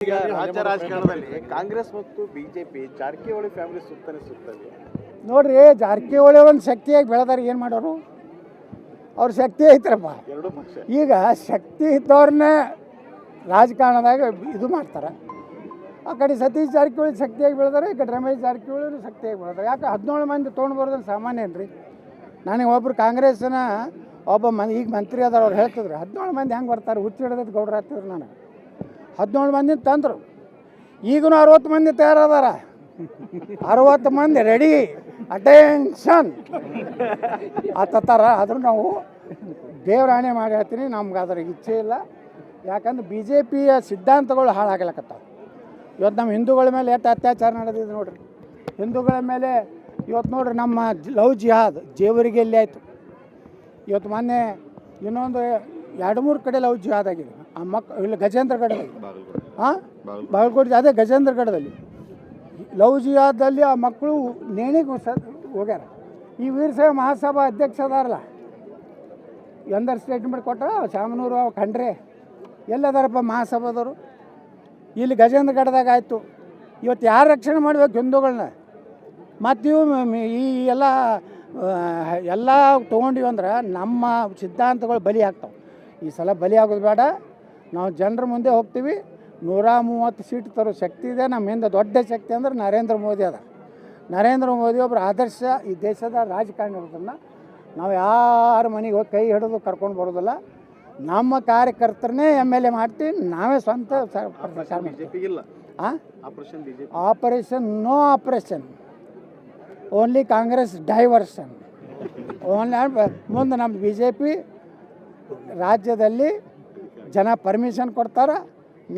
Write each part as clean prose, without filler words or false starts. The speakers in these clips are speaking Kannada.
ಈಗ ರಾಜ್ಯ ರಾಜಕಾರಣದಲ್ಲಿ ಕಾಂಗ್ರೆಸ್ ಮತ್ತು ಬಿಜೆಪಿ ಜಾರಕಿಹೊಳಿ ಫ್ಯಾಮಿಲಿ ಸುತ್ತಲೇ ನೋಡ್ರಿ, ಜಾರಕಿಹೊಳಿ ಒಂದು ಶಕ್ತಿಯಾಗಿ ಬೆಳೆದಾರೆ. ಏನು ಮಾಡೋರು? ಅವ್ರ ಶಕ್ತಿ ಐತ್ರಪ್ಪ. ಎರಡೂ ಪಕ್ಷ ಈಗ ಶಕ್ತಿ ಇದ್ದವ್ರನ್ನೇ ರಾಜಕಾರಣದಾಗ ಇದು ಮಾಡ್ತಾರೆ. ಆ ಕಡೆ ಸತೀಶ್ ಜಾರಕಿಹೊಳಿ ಶಕ್ತಿಯಾಗಿ ಬೆಳೆದಾರೆ, ಈ ಕಡೆ ರಮೇಶ್ ಜಾರಕಿಹೊಳಿ ಶಕ್ತಿಯಾಗಿ ಬೆಳೆದಾರೆ. ಯಾಕೆ 17 ಮಂದಿ ತೊಗೊಂಡು ಬರೋದ್ರೆ ಸಾಮಾನ್ಯ ಏನ್ರಿ? ನನಗೆ ಒಬ್ಬರು ಕಾಂಗ್ರೆಸ್ನ ಒಬ್ಬ ಈಗ ಮಂತ್ರಿ ಅದಾರ, ಅವ್ರು ಹೇಳ್ತಿದ್ರು 17 ಮಂದಿ ಹೆಂಗೆ ಬರ್ತಾರೆ, ಹುಚ್ಚು ಹಿಡಿದದ್ದು ಗೌಡ್ರು ಆಗ್ತಿದ್ರು. ನನಗೆ 17 ಮಂದಿ ತಂದರು. ಈಗೂ 60 ಮಂದಿ ತಯಾರದಾರ. 60 ಮಂದಿ ರೆಡಿ, ಅಟೆನ್ಷನ್ ಆತರ. ಆದರೂ ನಾವು ದೇವರಾಣೆ ಮಾಡಿ ಹೇಳ್ತೀನಿ, ನಮ್ಗೆ ಅದ್ರ ಇಚ್ಛೆ ಇಲ್ಲ. ಯಾಕಂದ್ರೆ ಬಿ ಜೆ ಪಿಯ ಸಿದ್ಧಾಂತಗಳು ಹಾಳಾಗಲಕತ್ತಾವ. ಇವತ್ತು ನಮ್ಮ ಹಿಂದೂಗಳ ಮೇಲೆ ಎಷ್ಟು ಅತ್ಯಾಚಾರ ನಡೆದಿದೆ ನೋಡ್ರಿ. ಹಿಂದೂಗಳ ಮೇಲೆ ಇವತ್ತು ನೋಡ್ರಿ, ನಮ್ಮ ಲವ್ ಜಿಹಾದ್ ಜೇವರಿಗೆ ಎಲ್ಲಿ ಆಯಿತು. ಇವತ್ತು ಮೊನ್ನೆ ಇನ್ನೊಂದು 2-3 ಕಡೆ ಲವ್ ಜಿಹಾದ್ ಆಗಿದೆ. ಆ ಇಲ್ಲಿ ಗಜೇಂದ್ರಗಢದಲ್ಲಿ, ಹಾಂ ಬಾಗಲಕೋಟೆ, ಅದೇ ಗಜೇಂದ್ರಗಢದಲ್ಲಿ ಲವ್ ಜಿಹಾದಲ್ಲಿ ಆ ಮಕ್ಕಳು ನೇಣಿಗೆ ಹೋಗ್ಯಾರ. ಈ ವೀರಶೈವ ಮಹಾಸಭಾ ಅಧ್ಯಕ್ಷ ಅದಾರಲ್ಲ, ಎಂದರ ಸ್ಟೇಟ್ಮೆಂಟ್ ಕೊಟ್ಟ ಶಾಮನೂರು ಅವು ಕಂಡ್ರೆ ಎಲ್ಲದಾರಪ್ಪ ಮಹಾಸಭಾದವರು? ಇಲ್ಲಿ ಗಜೇಂದ್ರಗಢದಾಗ ಆಯಿತು. ಇವತ್ತು ಯಾರು ರಕ್ಷಣೆ ಮಾಡಬೇಕು ಹಿಂದೂಗಳನ್ನ? ಮತ್ತು ಇವು ಈ ಎಲ್ಲ ತೊಗೊಂಡಿವಿ ಅಂದ್ರೆ ನಮ್ಮ ಸಿದ್ಧಾಂತಗಳು ಬಲಿ ಆಗ್ತಾವೆ. ಈ ಸಲ ಬಲಿ ಆಗೋದು ಬೇಡ. ನಾವು ಜನರ ಮುಂದೆ ಹೋಗ್ತೀವಿ. 130 ಸೀಟ್ ತರೋ ಶಕ್ತಿ ಇದೆ ನಮ್ಮ ಹಿಂದೆ. ದೊಡ್ಡ ಶಕ್ತಿ ಅಂದ್ರೆ ನರೇಂದ್ರ ಮೋದಿ ಅದ. ನರೇಂದ್ರ ಮೋದಿ ಒಬ್ಬರು ಆದರ್ಶ ಈ ದೇಶದ ರಾಜಕಾರಣಿ ಇರೋದನ್ನು ನಾವು ಯಾರ ಮನೆಗೆ ಹೋಗಿ ಕೈ ಹಿಡಿದು ಕರ್ಕೊಂಡು ಬರೋದಿಲ್ಲ. ನಮ್ಮ ಕಾರ್ಯಕರ್ತರನ್ನೇ MLA ಮಾಡ್ತೀವಿ. ನಾವೇ ಸ್ವಂತ operation no operation, only Congress diversion. Only ಮುಂದೆ ನಮ್ಮ BJP ರಾಜ್ಯದಲ್ಲಿ ಜನ ಪರ್ಮಿಷನ್ ಕೊಡ್ತಾರೆ,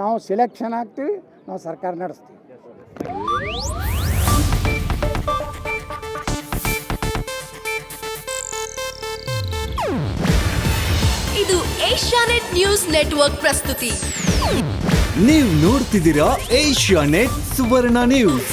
ನಾವು ಸಿಲೆಕ್ಷನ್ ಆಗ್ತೀವಿ, ನಾವು ಸರ್ಕಾರ ನಡೆಸ್ತೀವಿ. ಇದು ಏಷ್ಯಾನೆಟ್ ನ್ಯೂಸ್ ನೆಟ್ವರ್ಕ್ ಪ್ರಸ್ತುತಿ. ನೀವು ನೋಡ್ತಿದ್ದೀರಾ ಏಷ್ಯಾನೆಟ್ ಸುವರ್ಣ ನ್ಯೂಸ್.